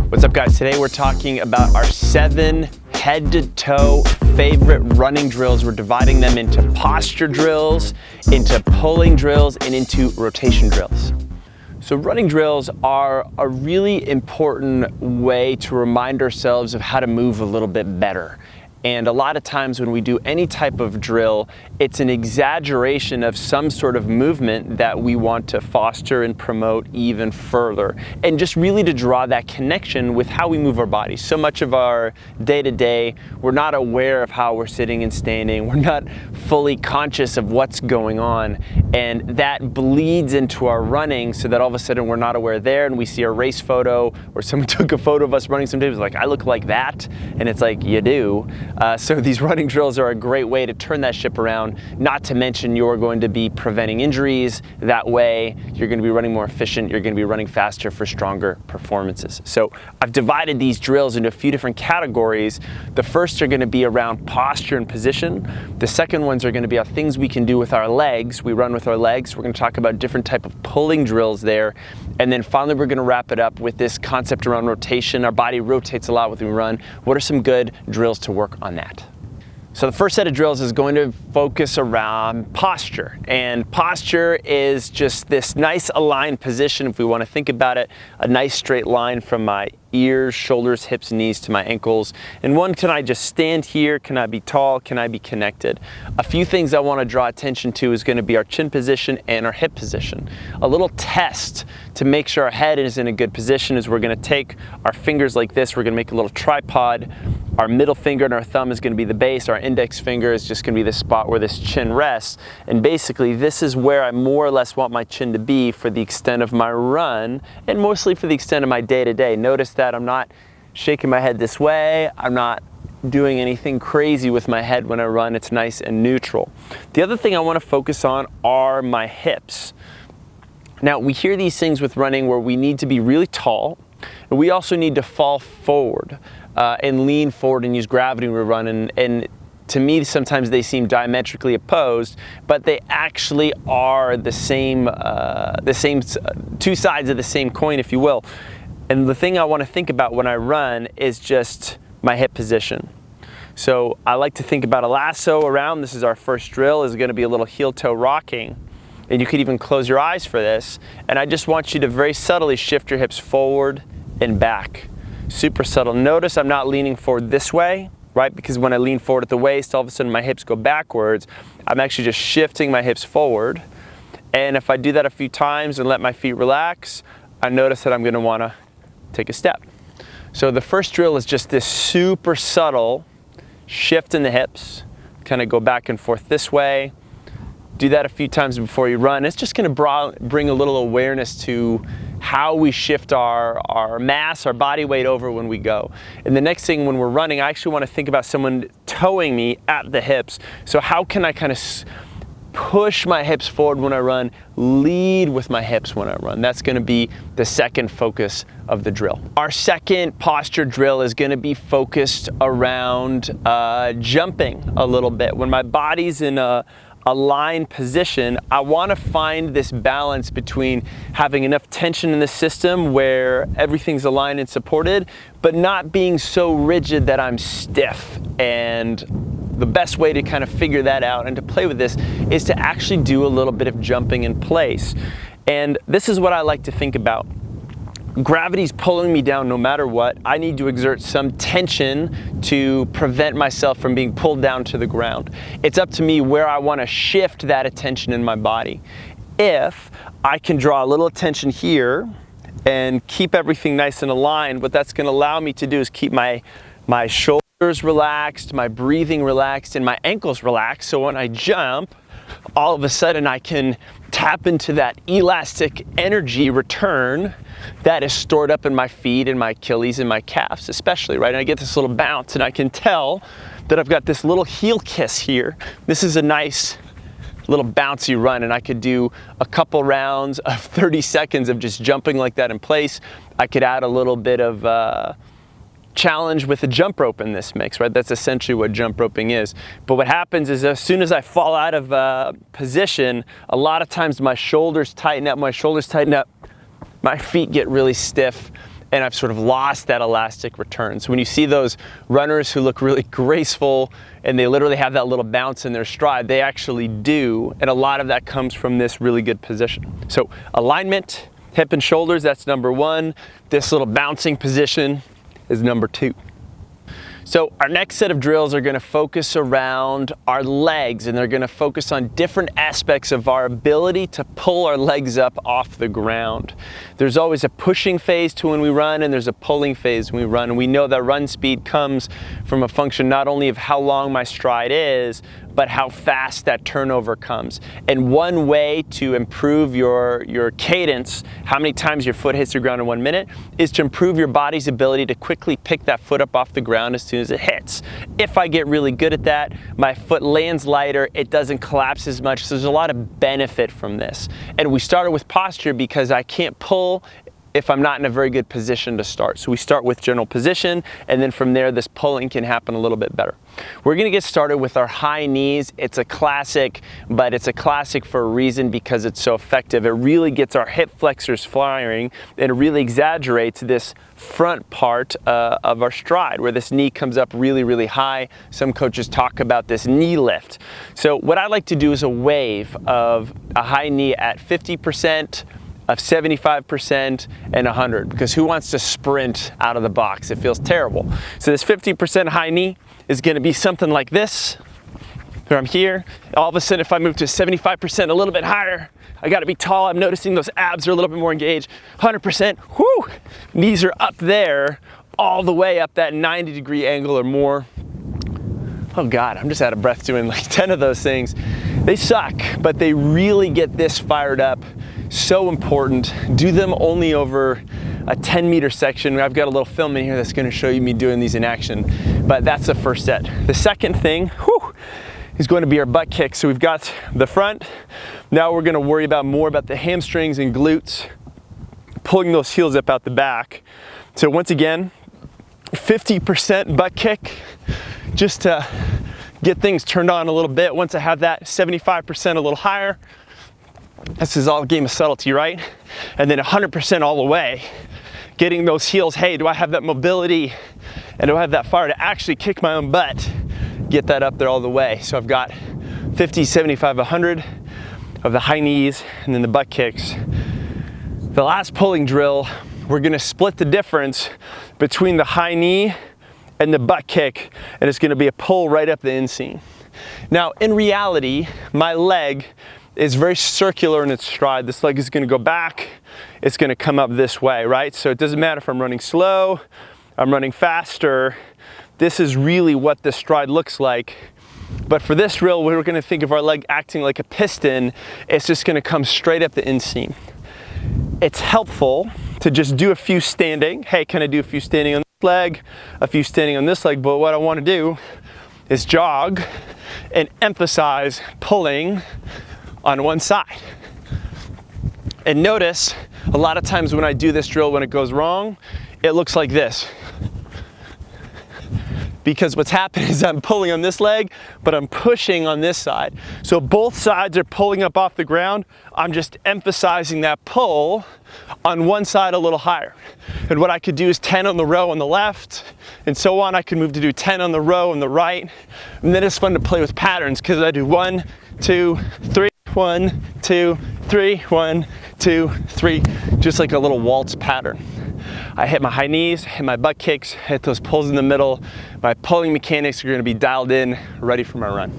What's up, guys? Today we're talking about our 7 head to toe favorite running drills. We're dividing them into posture drills, into pulling drills, and into rotation drills. So running drills are a really important way to remind ourselves of how to move a little bit better. And a lot of times when we do any type of drill, it's an exaggeration of some sort of movement that we want to foster and promote even further. And just really to draw that connection with how we move our bodies. So much of our day-to-day, we're not aware of how we're sitting and standing. We're not fully conscious of what's going on. And that bleeds into our running so that all of a sudden we're not aware there and we see a race photo or someone took a photo of us running some days like, I look like that. And it's like, you do. So these running drills are a great way to turn that ship around, not to mention you're going to be preventing injuries that way. You're going to be running more efficient. You're going to be running faster for stronger performances. So I've divided these drills into a few different categories. The first are going to be around posture and position. The second ones are going to be things we can do with our legs. We run with our legs. We're going to talk about different type of pulling drills there. And then finally, we're going to wrap it up with this concept around rotation. Our body rotates a lot when we run. What are some good drills to work on that? So the first set of drills is going to focus around posture. And posture is just this nice aligned position, if we want to think about it, a nice straight line from my ears, shoulders, hips, knees to my ankles. And one, can I just stand here? Can I be tall? Can I be connected? A few things I want to draw attention to is going to be our chin position and our hip position. A little test to make sure our head is in a good position is we're going to take our fingers like this. We're going to make a little tripod. Our middle finger and our thumb is going to be the base. Our index finger is just going to be the spot where this chin rests. And basically, this is where I more or less want my chin to be for the extent of my run and mostly for the extent of my day-to-day. Notice that I'm not shaking my head this way. I'm not doing anything crazy with my head when I run. It's nice and neutral. The other thing I want to focus on are my hips. Now, we hear these things with running where we need to be really tall, and we also need to fall forward and lean forward and use gravity when we run. And to me, sometimes they seem diametrically opposed, but they actually are the same two sides of the same coin, if you will. And the thing I want to think about when I run is just my hip position. So I like to think about a lasso around. This is our first drill, is going to be a little heel-toe rocking. And you could even close your eyes for this. And I just want you to very subtly shift your hips forward and back. Super subtle. Notice I'm not leaning forward this way, right? Because when I lean forward at the waist, all of a sudden my hips go backwards. I'm actually just shifting my hips forward. And if I do that a few times and let my feet relax, I notice that I'm going to want to take a step. So the first drill is just this super subtle shift in the hips. Kind of go back and forth this way. Do that a few times before you run. It's just going to bring a little awareness to how we shift our mass, our body weight over when we go. And the next thing, when we're running, I actually want to think about someone towing me at the hips. So how can I kind of push my hips forward when I run, lead with my hips when I run? That's going to be the second focus of the drill. Our second posture drill is going to be focused around jumping a little bit. When my body's in a aligned position, I want to find this balance between having enough tension in the system where everything's aligned and supported, but not being so rigid that I'm stiff. And the best way to kind of figure that out and to play with this is to actually do a little bit of jumping in place. And this is what I like to think about. Gravity's pulling me down no matter what. I need to exert some tension to prevent myself from being pulled down to the ground. It's up to me where I want to shift that attention in my body. If I can draw a little attention here and keep everything nice and aligned, what that's going to allow me to do is keep my shoulders relaxed, my breathing relaxed, and my ankles relaxed. So when I jump, all of a sudden I can tap into that elastic energy return that is stored up in my feet and my Achilles and my calves especially, right? And I get this little bounce and I can tell that I've got this little heel kiss here. This is a nice little bouncy run, and I could do a couple rounds of 30 seconds of just jumping like that in place. I could add a little bit of challenge with a jump rope in this mix, right? That's essentially what jump roping is. But what happens is as soon as I fall out of position, a lot of times my shoulders tighten up, my feet get really stiff, and I've sort of lost that elastic return. So when you see those runners who look really graceful and they literally have that little bounce in their stride, they actually do, and a lot of that comes from this really good position. So alignment, hip and shoulders, that's number one. This little bouncing position is number two. So our next set of drills are going to focus around our legs, and they're going to focus on different aspects of our ability to pull our legs up off the ground. There's always a pushing phase to when we run, and there's a pulling phase when we run. And we know that run speed comes from a function not only of how long my stride is, but how fast that turnover comes. And one way to improve your cadence, how many times your foot hits the ground in 1 minute, is to improve your body's ability to quickly pick that foot up off the ground as soon as it hits. If I get really good at that, my foot lands lighter, it doesn't collapse as much, so there's a lot of benefit from this. And we started with posture because I can't pull if I'm not in a very good position to start. So we start with general position, and then from there this pulling can happen a little bit better. We're gonna get started with our high knees. It's a classic, but it's a classic for a reason because it's so effective. It really gets our hip flexors firing, and it really exaggerates this front part of our stride where this knee comes up really, really high. Some coaches talk about this knee lift. So what I like to do is a wave of a high knee at 50%, of 75% and 100, because who wants to sprint out of the box? It feels terrible. So this 50% high knee is gonna be something like this, where I'm here. All of a sudden, if I move to 75%, a little bit higher, I gotta be tall. I'm noticing those abs are a little bit more engaged. 100%, whoo! Knees are up there, all the way up that 90-degree angle or more. Oh God, I'm just out of breath doing like 10 of those things. They suck, but they really get this fired up. So important. Do them only over a 10-meter section. I've got a little film in here that's going to show you me doing these in action, but that's the first set. The second thing, is going to be our butt kick. So we've got the front. Now we're going to worry about more about the hamstrings and glutes, pulling those heels up out the back. So once again, 50% butt kick, just to get things turned on a little bit. Once I have that 75% a little higher, this is all a game of subtlety, right? And then 100% all the way, getting those heels. Hey, do I have that mobility and do I have that fire to actually kick my own butt? Get that up there all the way. So I've got 50, 75, 100 of the high knees and then the butt kicks. The last pulling drill, we're gonna split the difference between the high knee and the butt kick, and it's gonna be a pull right up the inseam. Now, in reality, my leg is very circular in its stride. This leg is gonna go back, it's gonna come up this way, right? So it doesn't matter if I'm running slow, I'm running faster. This is really what the stride looks like. But for this drill, we're gonna think of our leg acting like a piston. It's just gonna come straight up the inseam. It's helpful to just do a few standing. Hey, can I do a few standing on this leg, a few standing on this leg? But what I wanna do is jog and emphasize pulling on one side. And notice, a lot of times when I do this drill, when it goes wrong, it looks like this. Because what's happening is I'm pulling on this leg, but I'm pushing on this side. So both sides are pulling up off the ground. I'm just emphasizing that pull on one side a little higher. And what I could do is 10 on the row on the left, and so on. I could move to do 10 on the row on the right. And then it's fun to play with patterns, because I do 1, 2, 3, 1, 2, 3, 1, 2, 3, just like a little waltz pattern. I hit my high knees, hit my butt kicks, hit those pulls in the middle. My pulling mechanics are gonna be dialed in, ready for my run.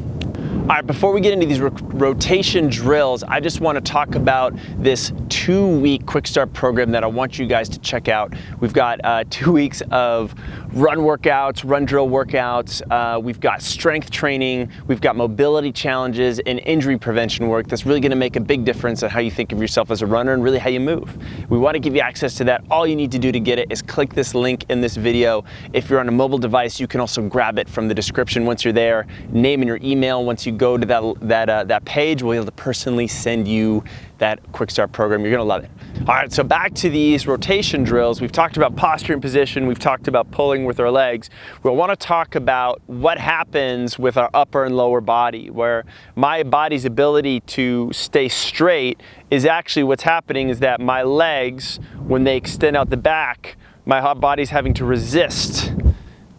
All right, before we get into these rotation drills, I just want to talk about this 2-week quick start program that I want you guys to check out. We've got 2 weeks of run workouts, run drill workouts. We've got strength training. We've got mobility challenges and injury prevention work that's really going to make a big difference in how you think of yourself as a runner and really how you move. We want to give you access to that. All you need to do to get it is click this link in this video. If you're on a mobile device, you can also grab it from the description once you're there. Name and your email. Once you go to that page, we'll be able to personally send you that quick start program. You're gonna love it. All right, so back to these rotation drills. We've talked about posture and position. We've talked about pulling with our legs. We'll want to talk about what happens with our upper and lower body, where my body's ability to stay straight is actually what's happening is that my legs, when they extend out the back, my body's having to resist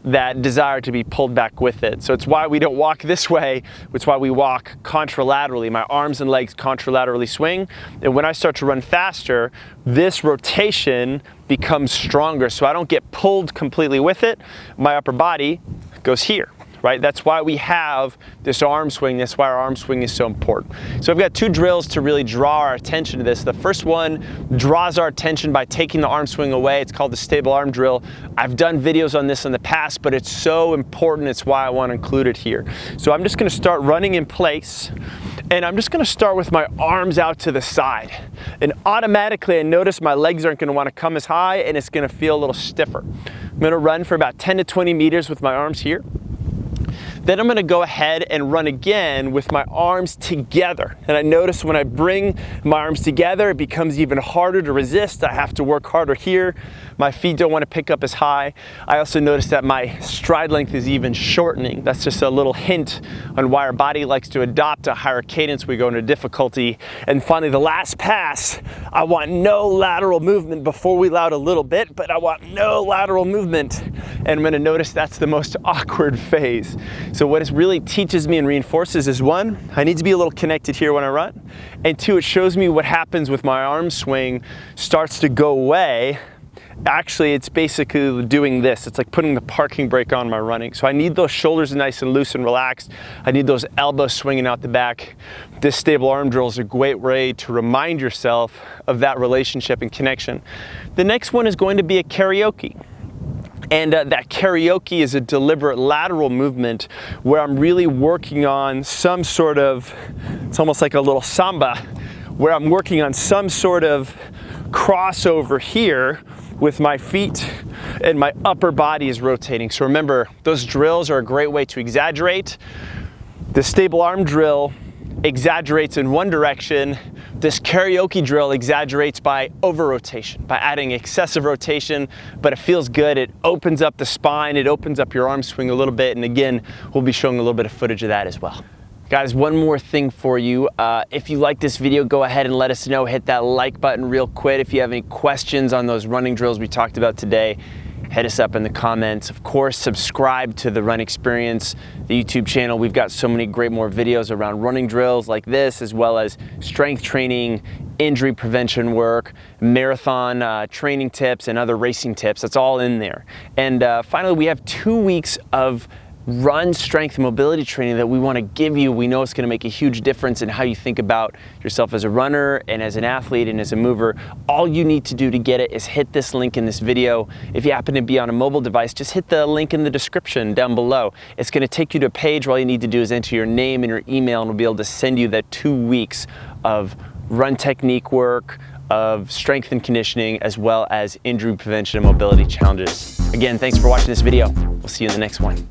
that desire to be pulled back with it. So it's why we don't walk this way, it's why we walk contralaterally. My arms and legs contralaterally swing, and when I start to run faster, this rotation becomes stronger, so I don't get pulled completely with it. My upper body goes here. Right? That's why we have this arm swing. That's why our arm swing is so important. So I've got two drills to really draw our attention to this. The first one draws our attention by taking the arm swing away. It's called the stable arm drill. I've done videos on this in the past, but it's so important. It's why I want to include it here. So I'm just going to start running in place, and I'm just going to start with my arms out to the side. And automatically I notice my legs aren't going to want to come as high, and it's going to feel a little stiffer. I'm going to run for about 10 to 20 meters with my arms here. Then I'm going to go ahead and run again with my arms together. And I notice when I bring my arms together, it becomes even harder to resist. I have to work harder here. My feet don't want to pick up as high. I also notice that my stride length is even shortening. That's just a little hint on why our body likes to adopt a higher cadence. We go into difficulty. And finally, the last pass, I want no lateral movement. Before we allowed a little bit, but I want no lateral movement. And I'm going to notice that's the most awkward phase. So what it really teaches me and reinforces is, one, I need to be a little connected here when I run, and two, it shows me what happens with my arm swing starts to go away. Actually, it's basically doing this. It's like putting the parking brake on my running. So I need those shoulders nice and loose and relaxed. I need those elbows swinging out the back. This stable arm drill is a great way to remind yourself of that relationship and connection. The next one is going to be a karaoke. And that karaoke is a deliberate lateral movement where I'm really working on some sort of, it's almost like a little samba, where I'm working on some sort of crossover here with my feet, and my upper body is rotating. So remember, those drills are a great way to exaggerate. The stable arm drill exaggerates in one direction. This karaoke drill exaggerates by over-rotation, by adding excessive rotation, but it feels good. It opens up the spine, it opens up your arm swing a little bit, and again, we'll be showing a little bit of footage of that as well. Guys, one more thing for you. If you like this video, go ahead and let us know. Hit that like button real quick. If you have any questions on those running drills we talked about today, hit us up in the comments. Of course, subscribe to the Run Experience, the YouTube channel. We've got so many great more videos around running drills like this, as well as strength training, injury prevention work, marathon training tips, and other racing tips. That's all in there. And finally, we have 2 weeks of run strength and mobility training that we want to give you. We know it's going to make a huge difference in how you think about yourself as a runner and as an athlete and as a mover. All you need to do to get it is hit this link in this video. If you happen to be on a mobile device, just hit the link in the description down below. It's going to take you to a page where all you need to do is enter your name and your email, and we'll be able to send you that 2 weeks of run technique work, of strength and conditioning, as well as injury prevention and mobility challenges. Again, thanks for watching this video. We'll see you in the next one.